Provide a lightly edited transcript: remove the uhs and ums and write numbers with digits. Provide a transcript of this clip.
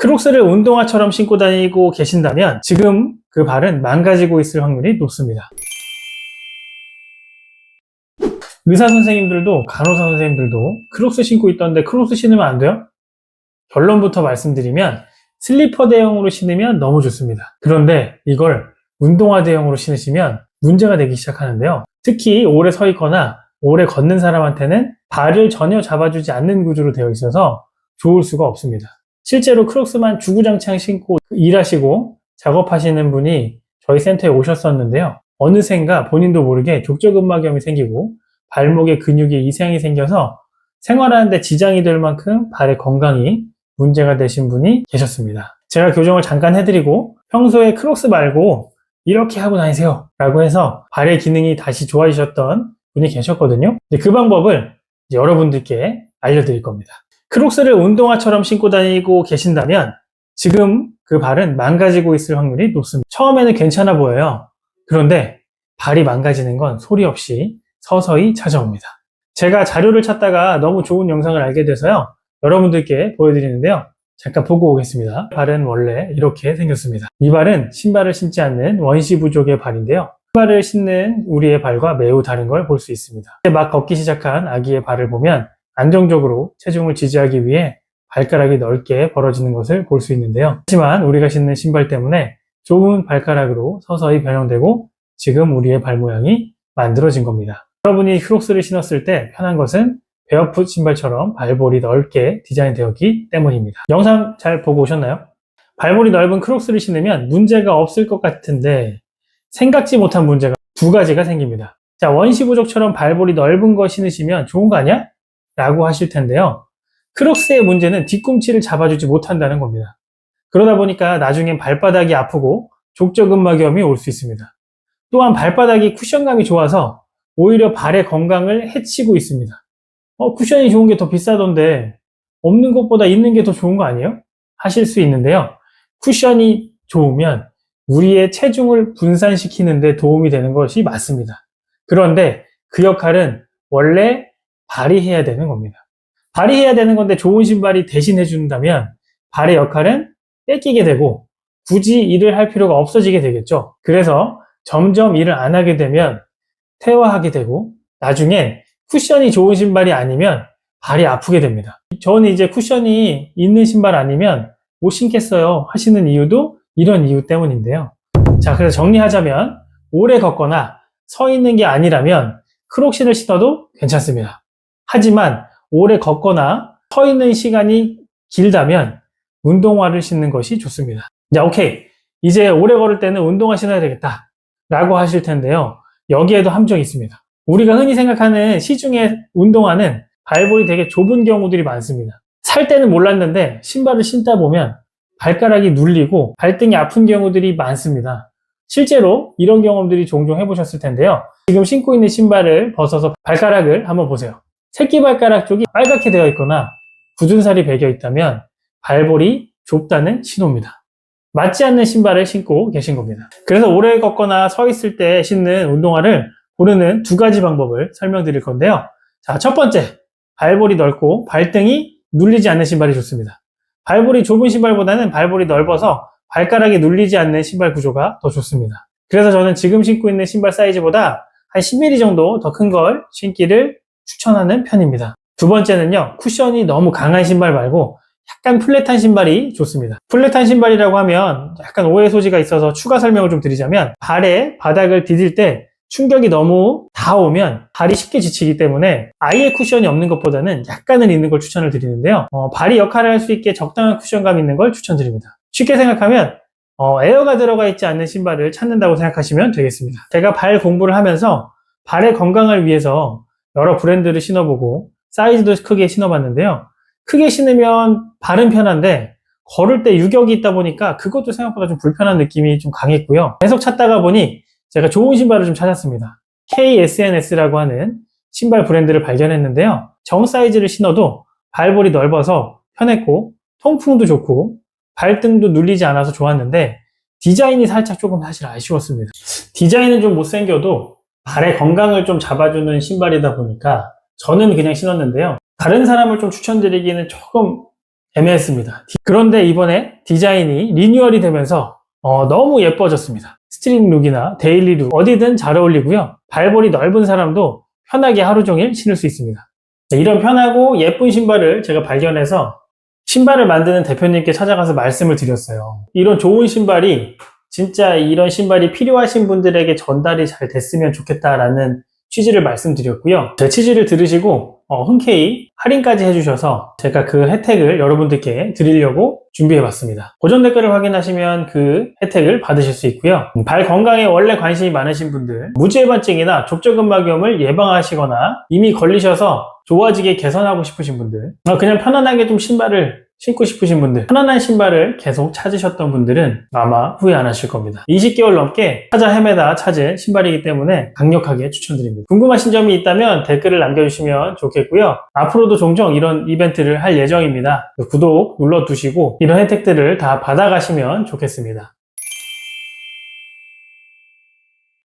크록스를 운동화처럼 신고 다니고 계신다면 지금 그 발은 망가지고 있을 확률이 높습니다. 의사 선생님들도 간호사 선생님들도 크록스 신고 있던데 크록스 신으면 안 돼요? 결론부터 말씀드리면 슬리퍼 대용으로 신으면 너무 좋습니다. 그런데 이걸 운동화 대용으로 신으시면 문제가 되기 시작하는데요. 특히 오래 서 있거나 오래 걷는 사람한테는 발을 전혀 잡아주지 않는 구조로 되어 있어서 좋을 수가 없습니다. 실제로 크록스만 주구장창 신고 일하시고 작업하시는 분이 저희 센터에 오셨었는데요. 어느샌가 본인도 모르게 족저근막염이 생기고 발목에 근육에 이상이 생겨서 생활하는데 지장이 될 만큼 발의 건강이 문제가 되신 분이 계셨습니다. 제가 교정을 잠깐 해드리고 평소에 크록스 말고 이렇게 하고 다니세요 라고 해서 발의 기능이 다시 좋아지셨던 분이 계셨거든요. 그 방법을 여러분들께 알려드릴 겁니다. 크록스를 운동화처럼 신고 다니고 계신다면 지금 그 발은 망가지고 있을 확률이 높습니다. 처음에는 괜찮아 보여요. 그런데 발이 망가지는 건 소리 없이 서서히 찾아옵니다. 제가 자료를 찾다가 너무 좋은 영상을 알게 돼서요. 여러분들께 보여드리는데요. 잠깐 보고 오겠습니다. 발은 원래 이렇게 생겼습니다. 이 발은 신발을 신지 않는 원시 부족의 발인데요. 신발을 신는 우리의 발과 매우 다른 걸 볼 수 있습니다. 막 걷기 시작한 아기의 발을 보면 안정적으로 체중을 지지하기 위해 발가락이 넓게 벌어지는 것을 볼 수 있는데요. 하지만 우리가 신는 신발 때문에 좁은 발가락으로 서서히 변형되고 지금 우리의 발 모양이 만들어진 겁니다. 여러분이 크록스를 신었을 때 편한 것은 베어풋 신발처럼 발볼이 넓게 디자인되었기 때문입니다. 영상 잘 보고 오셨나요? 발볼이 넓은 크록스를 신으면 문제가 없을 것 같은데 생각지 못한 문제가 두 가지가 생깁니다. 자, 원시 부족처럼 발볼이 넓은 거 신으시면 좋은 거 아니야? 라고 하실 텐데요. 크록스의 문제는 뒤꿈치를 잡아주지 못한다는 겁니다. 그러다 보니까 나중엔 발바닥이 아프고 족저근막염이 올 수 있습니다. 또한 발바닥이 쿠션감이 좋아서 오히려 발의 건강을 해치고 있습니다. 쿠션이 좋은 게 더 비싸던데 없는 것보다 있는 게 더 좋은 거 아니에요? 하실 수 있는데요. 쿠션이 좋으면 우리의 체중을 분산시키는 데 도움이 되는 것이 맞습니다. 그런데 그 역할은 원래 발이 해야 되는 겁니다. 발이 해야 되는 건데 좋은 신발이 대신해 준다면 발의 역할은 뺏기게 되고 굳이 일을 할 필요가 없어지게 되겠죠. 그래서 점점 일을 안 하게 되면 퇴화하게 되고 나중엔 쿠션이 좋은 신발이 아니면 발이 아프게 됩니다. 저는 이제 쿠션이 있는 신발 아니면 못 신겠어요 하시는 이유도 이런 이유 때문인데요. 자, 그래서 정리하자면 오래 걷거나 서 있는 게 아니라면 크록신을 신어도 괜찮습니다. 하지만 오래 걷거나 서 있는 시간이 길다면 운동화를 신는 것이 좋습니다. 자, 오케이. 이제 오래 걸을 때는 운동화 신어야 되겠다 라고 하실 텐데요. 여기에도 함정이 있습니다. 우리가 흔히 생각하는 시중의 운동화는 발볼이 되게 좁은 경우들이 많습니다. 살 때는 몰랐는데 신발을 신다 보면 발가락이 눌리고 발등이 아픈 경우들이 많습니다. 실제로 이런 경험들이 종종 해보셨을 텐데요. 지금 신고 있는 신발을 벗어서 발가락을 한번 보세요. 새끼발가락 쪽이 빨갛게 되어 있거나 굳은 살이 배겨 있다면 발볼이 좁다는 신호입니다. 맞지 않는 신발을 신고 계신 겁니다. 그래서 오래 걷거나 서 있을 때 신는 운동화를 고르는 두 가지 방법을 설명드릴 건데요. 자, 첫 번째, 발볼이 넓고 발등이 눌리지 않는 신발이 좋습니다. 발볼이 좁은 신발보다는 발볼이 넓어서 발가락이 눌리지 않는 신발 구조가 더 좋습니다. 그래서 저는 지금 신고 있는 신발 사이즈보다 한 10mm 정도 더 큰 걸 신기를 추천하는 편입니다. 두 번째는요, 쿠션이 너무 강한 신발 말고 약간 플랫한 신발이 좋습니다. 플랫한 신발이라고 하면 약간 오해 소지가 있어서 추가 설명을 좀 드리자면 발에 바닥을 디딜 때 충격이 너무 닿으면 발이 쉽게 지치기 때문에 아예 쿠션이 없는 것보다는 약간은 있는 걸 추천을 드리는데요. 발이 역할을 할 수 있게 적당한 쿠션감 있는 걸 추천드립니다. 쉽게 생각하면 에어가 들어가 있지 않는 신발을 찾는다고 생각하시면 되겠습니다. 제가 발 공부를 하면서 발의 건강을 위해서 여러 브랜드를 신어보고 사이즈도 크게 신어봤는데요. 크게 신으면 발은 편한데 걸을 때 유격이 있다 보니까 그것도 생각보다 좀 불편한 느낌이 좀 강했고요. 계속 찾다가 보니 제가 좋은 신발을 좀 찾았습니다. KSNS라고 하는 신발 브랜드를 발견했는데요. 정 사이즈를 신어도 발볼이 넓어서 편했고 통풍도 좋고 발등도 눌리지 않아서 좋았는데 디자인이 살짝 조금 사실 아쉬웠습니다. 디자인은 좀 못생겨도 발의 건강을 좀 잡아주는 신발이다 보니까 저는 그냥 신었는데요. 다른 사람을 좀 추천드리기는 조금 애매했습니다. 그런데 이번에 디자인이 리뉴얼이 되면서 너무 예뻐졌습니다. 스트릿 룩이나 데일리 룩 어디든 잘 어울리고요. 발볼이 넓은 사람도 편하게 하루 종일 신을 수 있습니다. 이런 편하고 예쁜 신발을 제가 발견해서 신발을 만드는 대표님께 찾아가서 말씀을 드렸어요. 이런 좋은 신발이 진짜 이런 신발이 필요하신 분들에게 전달이 잘 됐으면 좋겠다라는 취지를 말씀드렸고요. 제 취지를 들으시고 흔쾌히 할인까지 해주셔서 제가 그 혜택을 여러분들께 드리려고 준비해봤습니다. 고정 댓글을 확인하시면 그 혜택을 받으실 수 있고요. 발 건강에 원래 관심이 많으신 분들, 무지해반증이나 족저근막염을 예방하시거나 이미 걸리셔서 좋아지게 개선하고 싶으신 분들, 그냥 편안하게 좀 신발을 신고 싶으신 분들, 편안한 신발을 계속 찾으셨던 분들은 아마 후회 안 하실 겁니다. 20개월 넘게 찾아 헤매다 찾은 신발이기 때문에 강력하게 추천드립니다. 궁금하신 점이 있다면 댓글을 남겨주시면 좋겠고요. 앞으로도 종종 이런 이벤트를 할 예정입니다. 구독 눌러두시고 이런 혜택들을 다 받아가시면 좋겠습니다.